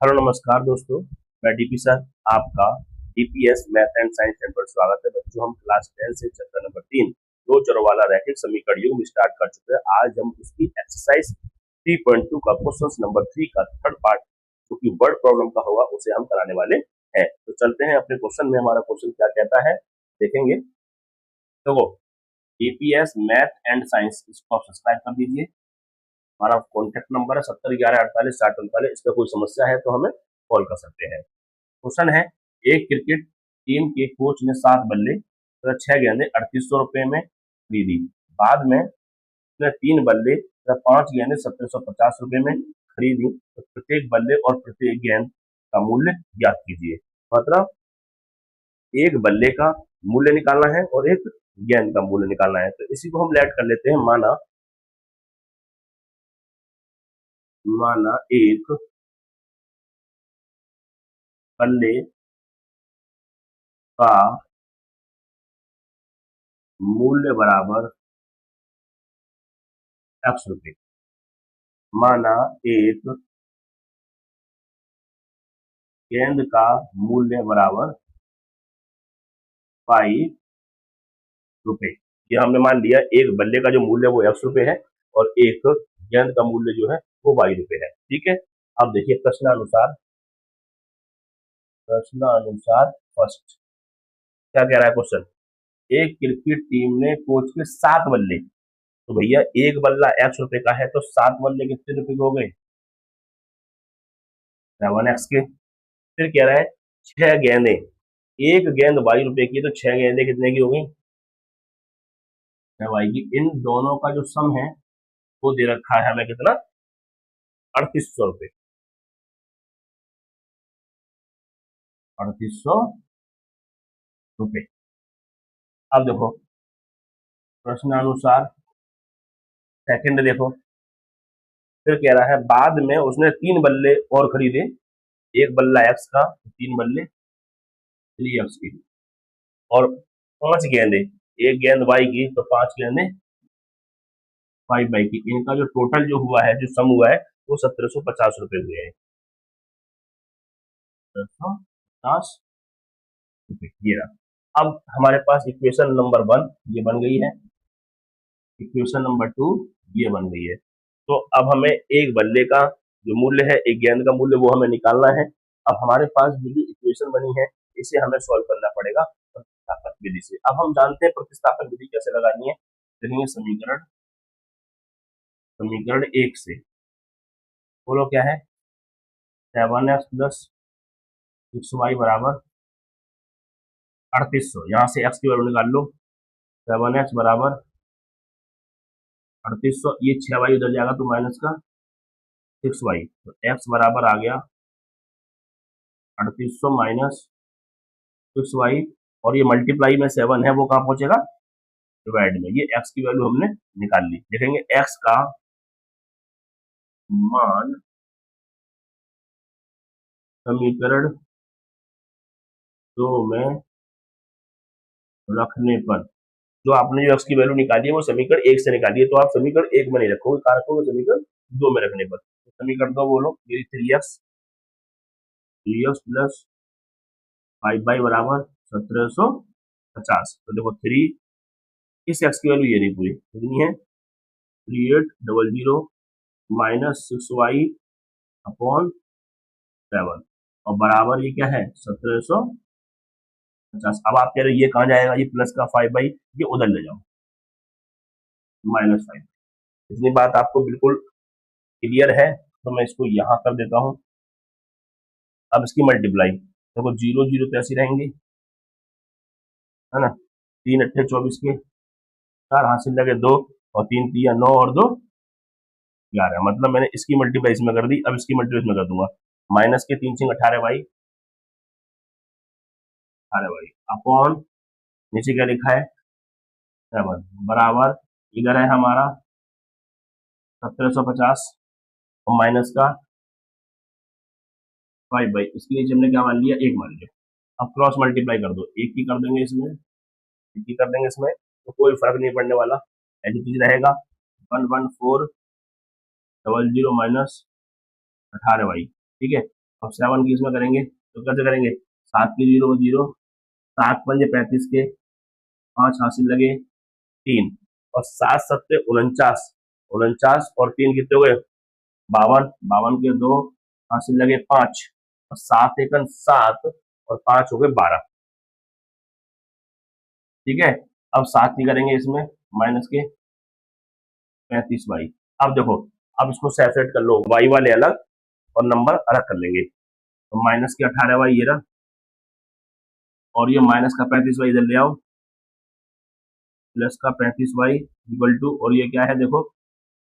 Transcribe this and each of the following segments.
Hello नमस्कार दोस्तों, मैं डीपी सर आपका DPS math and science centre पर स्वागत है। बच्चों, हम क्लास 10 से चैप्टर नंबर 3 दो चरों वाला रैखिक समीकरण युग्म स्टार्ट कर चुके हैं। आज हम उसकी एक्सरसाइज 3.2 का क्वेश्चन नंबर 3 का थर्ड पार्ट जो कि वर्ड प्रॉब्लम का होगा उसे हम कराने वाले हैं। तो चलते हैं अपने क्वेश्चन में। हमारा क्वेश्चन क्या कहता है देखेंगे। देखो, डीपीएस मैथ एंड साइंस इसको आप सब्सक्राइब कर दीजिए। हमारा कॉन्टेक्ट नंबर है 7011486039। इसका कोई समस्या है तो हमें कॉल कर सकते हैं। क्वेश्चन है, एक क्रिकेट टीम के कोच ने 7 बल्ले तथा 6 गेंदें 3800 रुपए में खरीदी। बाद में उसने 3 बल्ले तथा 5 गेंदें 1750 रुपए में खरीदी। तो प्रत्येक बल्ले और प्रत्येक गेंद का मूल्य ज्ञात कीजिए। मतलब एक बल्ले का मूल्य निकालना है और एक गेंद का मूल्य निकालना है। तो इसी को हम लेट कर लेते हैं। माना एक बल्ले का मूल्य बराबर x रुपए। माना एक गेंद का मूल्य बराबर ₹5। ये हमने मान लिया एक बल्ले का जो मूल्य वो x रुपए है और एक गेंद का मूल्य जो है वो ₹5 है। ठीक है। अब देखिए प्रश्नानुसार फर्स्ट क्या कह रहा है क्वेश्चन। एक क्रिकेट टीम ने कोच के 7 बल्ले, तो भैया एक बल्ला x रुपए का है तो 7 बल्ले कितने रुपए के हो गए? 7x के। फिर कह रहा है 6 गेंदें, एक गेंद ₹22 की, तो 6 गेंदें कितने की होगी? 6 की। इन दोनों का जो सम है वो दे रखा है हमें कितना? 3800 रुपए। 3800 रुपए। अब देखो प्रश्नानुसार सेकंड देखो। फिर कह रहा है बाद में उसने 3 बल्ले और खरीदे। एक बल्ला x का, 3 बल्ले 3x की, और 5 गेंदें, एक गेंद y की तो 5 गेंदें 5y की। इनका जो टोटल जो हुआ है, जो सम हुआ है वो 1750 रुपए हुए हैं। 1750 रुपए ये रहा। अब हमारे पास इक्वेशन नंबर 1 ये बन गई है, इक्वेशन नंबर 2 ये बन गई है। तो अब हमें एक बल्ले का जो मूल्य है, एक गेंद का मूल्य, वो हमें निकालना है। अब हमारे पास जो भी इक्वेशन बनी है इसे हमें सॉल्व करना पड़ेगा प्रतिस्थापन विधि से। अब हम जानते हैं प्रतिस्थापन विधि कैसे लगानी है। देखिए समीकरण 1 से बोलो क्या है? 7x प्लस 6y बराबर 3800। यहाँ से x की वैल्यू निकाल लो। 7x बराबर 3800, ये 6y उधर जाएगा तो माइनस का 6y, तो x बराबर आ गया 3800 माइनस 6y, और ये मल्टीप्लाई में 7 है वो कहाँ पहुंचेगा? डिवाइड में। ये x की वैल्यू हमने निकाल ली। देखेंगे x का मान समीकरण 2 में रखने पर, जो आपने जो x की वैल्यू निकाली है वो समीकरण 1 से निकाली है, तो आप समीकरण 1 में नहीं रखोगे, कहाँ रखोगे? समीकरण 2 में रखने पर। तो समीकरण 2 बोलो, ये 3x प्लस 5y बराबर 1750। तो देखो 3, इस x की वैल्यू ये नहीं पूरी कितनी है? 3800 माइनस 6y अपॉन 7, और बराबर ये क्या है? 1750। अब आप कह रहे ये कहाँ जाएगा? ये प्लस का 5 ये उधर ले जाओ, -5। इतनी बात आपको बिल्कुल क्लियर है तो मैं इसको यहाँ कर देता हूँ। अब इसकी मल्टीप्लाई देखो, 0 0 तो ऐसी रहेंगे, है ना। 3 अट्ठे 24 के, 4 हासिल लगे 2, और 3 तिया 9 और 2 11। मतलब मैंने इसकी मल्टीप्लाई इसमें कर दी, अब इसकी मल्टीप्लाई इसमें कर दूंगा। माइनस के 3 सिंह 18y अपॉन नीचे क्या लिखा है? 7 बराबर, इधर है हमारा 1750 और माइनस का 5 इसके नीचे हमने क्या मान लिया? 1 मान लिया। अब क्रॉस मल्टीप्लाई कर दो, एक ही कर देंगे इसमें, एक ही कर देंगे इसमें, तो कोई फर्क नहीं पड़ने वाला, ऐसी चीज रहेगा। 11400 माइनस 18y, ठीक है। अब 7 की इसमें करेंगे तो कैसे करेंगे, 7 की 0 0, 7 पंजे 35 के, 5 हासिल लगे 3, और 7 सत्ते 49, 49 और 3 कितने हुए 52, 52 के 2 हासिल लगे 5, और 7 एकन 7 और 5 हो गए 12। ठीक है, अब 7 की करेंगे इसमें माइनस के 35y। अब देखो, अब इसको सेपरेट कर लो, y वाले अलग और नंबर अलग कर लेंगे। तो माइनस के 18y ये रहा, और ये माइनस का 35y इधर ले आओ, प्लस का 35y इक्वल टू, और ये क्या है देखो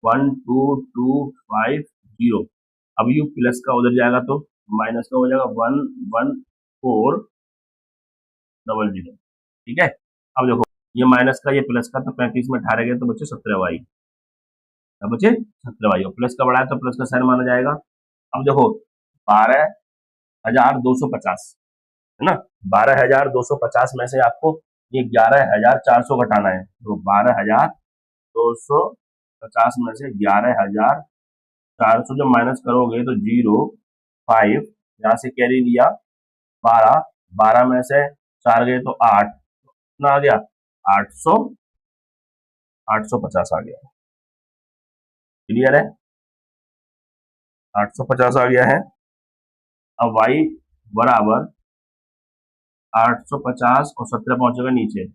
12250। अब यू प्लस का उधर जाएगा तो माइनस का हो जाएगा 11400। ठीक है, अब देखो ये माइनस का ये प्लस का, तो 35 में 18 गए तो बच्चे 17y, अब बच्चे 17y, और प्लस का बढ़ा है तो प्लस का साइन माना जाएगा। अब देखो 12,250 है ना, 12,250 में से आपको ये 11,400 घटाना है, तो 12,250 में से 11,400 जब माइनस करोगे तो 0 5, यहाँ से कैरी लिया 12, 12 में से 4 गए तो 8, कितना आ गया 800, 850 आ गया। क्लियर है, 850 आ गया है। अब y बराबर 850 और 17 पहुंचेगा नीचे,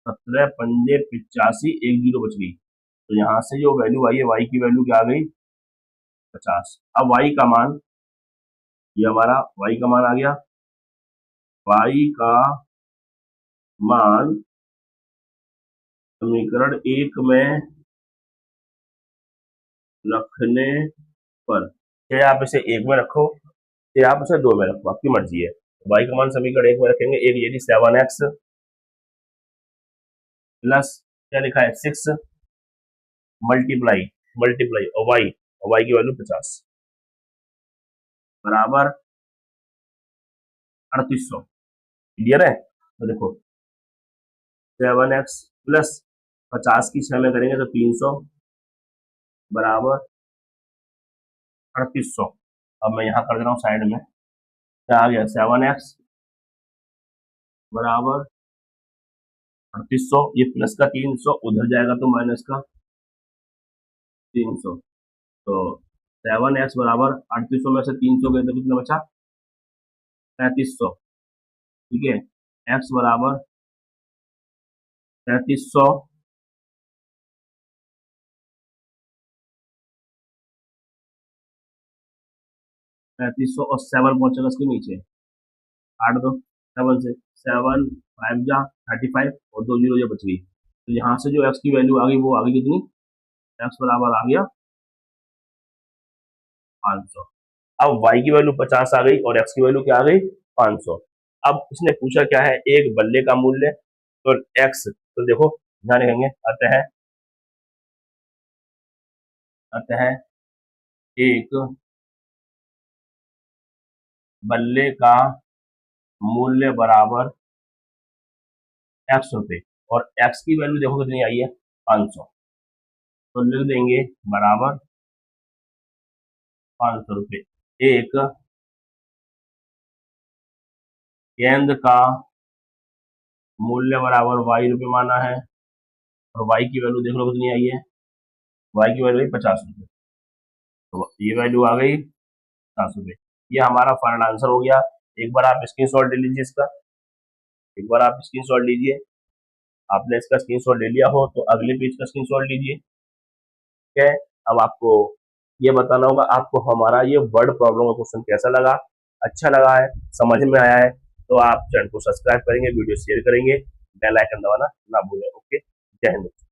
17 पंजे 85, 1 0 बच गई, तो यहाँ से जो वैल्यू आई है y की वैल्यू क्या आ गई 50। अब y का मान, ये हमारा y का मान आ गया, y का मान समीकरण 1 में रखने पर, चाहे आप इसे 1 में रखो चाहे आप इसे 2 में रखो, आपकी मर्जी है। y का मान समीकरण 1 में रखेंगे, एक ये 7x प्लस क्या लिखा है 6 मल्टीप्लाई मल्टीप्लाई और y की वैल्यू 50 बराबर 3800। क्लियर है, तो देखो 7x प्लस 50 की 6 में करेंगे तो 300 बराबर 3800। अब मैं यहाँ कर दे रहा हूँ साइड में, क्या आ गया 7x बराबर 3800, ये प्लस का 300 उधर जाएगा तो माइनस का 300, तो 7x बराबर 3800 में से 300 गए तो कितना बचा 3300। ठीक है, x बराबर 3300 और 7 पहुंचेगा इसके नीचे, 8 2 7 से 7 5 जा 35 और 2 0 ये बच गई, तो यहाँ से जो x की वैल्यू आ गई वो आ गई कितनी, x बराबर आ गया 500। अब y की वैल्यू 50 आ गई और x की वैल्यू क्या आ गई 500। अब इसने पूछा क्या है, एक बल्ले का मूल्य, तो x, तो देखो ध्यान रखेंगे, अतः एक बल्ले का मूल्य बराबर ₹100, और x की वैल्यू देखो कितनी आई है 500, तो लिख देंगे बराबर 500 रुपये। एक गेंद का मूल्य बराबर ₹y माना है, और y की वैल्यू देख लो कितनी आई है, y की वैल्यू 50 रुपये, तो ये वैल्यू आ गई 50 रुपये। ये हमारा फाइनल आंसर हो गया। एक बार आप स्क्रीनशॉट ले लीजिए इसका, एक बार आप स्क्रीनशॉट लीजिए, आपने इसका स्क्रीनशॉट ले लिया हो तो अगले पेज का स्क्रीनशॉट लीजिए। ठीक है, अब आपको ये बताना होगा आपको हमारा ये वर्ड प्रॉब्लम का क्वेश्चन कैसा लगा, अच्छा लगा है, समझ में आया है, तो आप चैनल को सब्सक्राइब करेंगे, वीडियो शेयर करेंगे, बेल आइकन दबाना ना भूलें। ओके, जय हिंद।